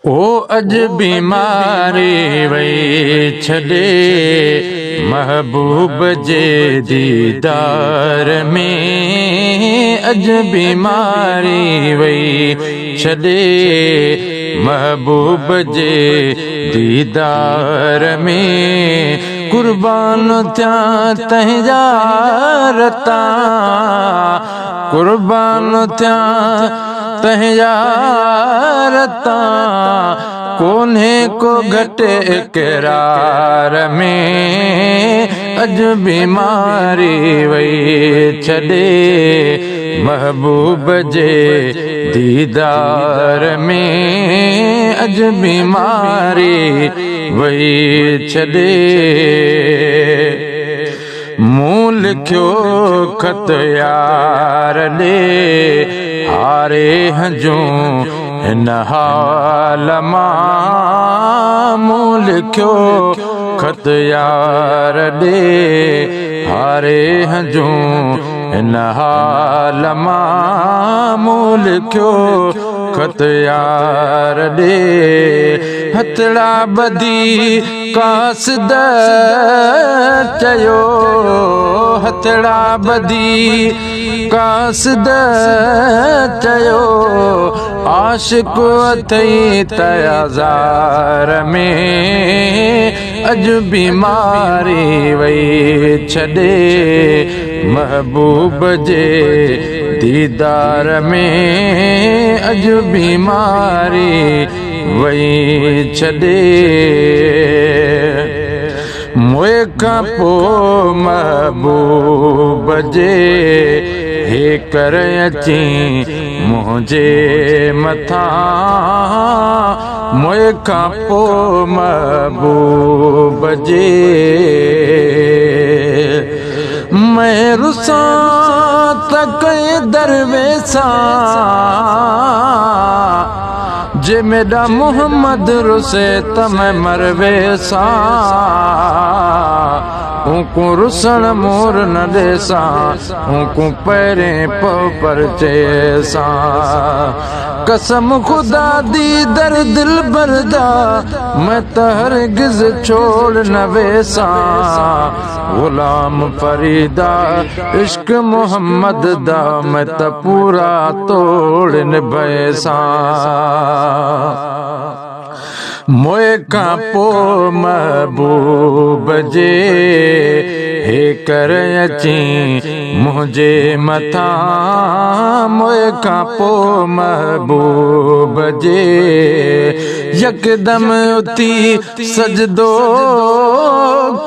ओ अज बीमारी वही छॾे महबूब जे दीदार में। अज बीमारी वही छॾे महबूब जे दीदार में। कुर्बान थिया तंहिंजा रता, कुर्बान थिया तंहिंजा रता, कोन्हे को घटे इक़रार में। अज बीमारी वही छॾे महबूब जे दीदार में। अज बीमारी वही छॾे मूं लिखियो ख़त यार ॾे हारे हंजूं हिन हाल मां। मूं लिखियो ख़त यार ॾे हारे हंजूं हिन हाल मां। मूं लिखियो ख़त यार ॾे हथड़ा ॿधी कासद चयो, हथड़ा ॿधी कासद चयो, आशिक अथई तयाज़ार में। अज बीमारी वही छॾे महबूब जे दीदार में। अज बीमारी वही छॾे मोए खां पोइ महबूब जे हे कर अची मुंहिंजे मथां। मोए खां पोइ महबूब जे मैं रुसां त कई दरवेसां जे मेरा मोहम्मद रुसे त मैं मरवेसां। ऊको रुसण मोर न ॾेसां, ऊको पहिरें परचे सां। कसम खुदा दी दर दिल बरदा मैं त हरगिज़ छोड़ न वेसां। गुलाम फरीदा इश्क मोहम्मद दा मैं त पूरा तोड़ निभैसां। मोए खां पोइ महबूब जे हे कर अची मुंहिंजे मथां। मोए खां पोइ महबूब जे यकदम उथी सजदो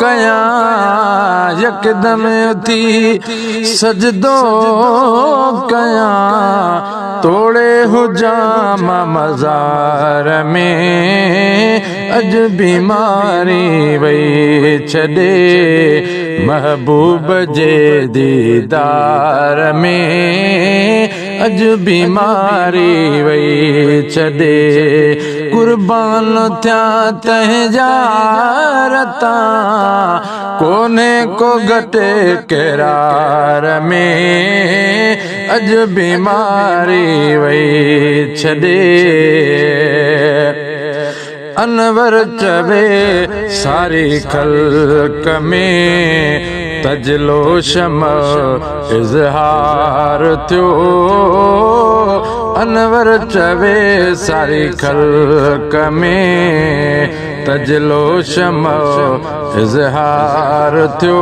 कयां, यकदम उथी सजदो कयां, तोड़े हुजां मां मज़ार में। अज बीमारी वही छॾे महबूब जे दीदार में। अज बीमारी वही छॾे कुर्बान थिया तंहिंजा रता, कोन्हे को घटे किरार में। अज बीमारी वही छॾे अनवर चवे सारी ख़ल्क़ में तजलो शम इज़हार थियो। अनवर चवे सारी ख़ल्क़ में तजलो शम इज़हार थियो।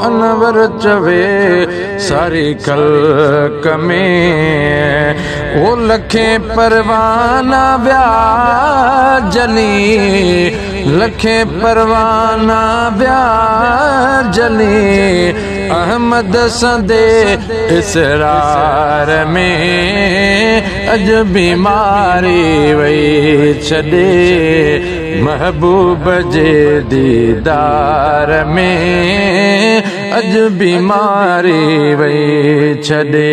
अनवर चवे सारी ख़ल्क़ में ओ लखे परवाना ब्या जली, लखे परवाना ब्या जली, अहमद संदे इसरार में। अज बीमारी वही छॾे महबूब जे दीदार में। अज बीमारी वही छॾे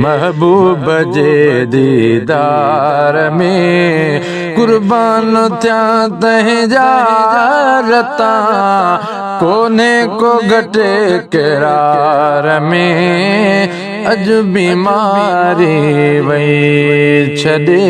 महबूब जे दीदार में। कुर्बान थिया तंहिंजा रता, कोन्हे को घटे किरार में। अज बीमारी वही छॾे।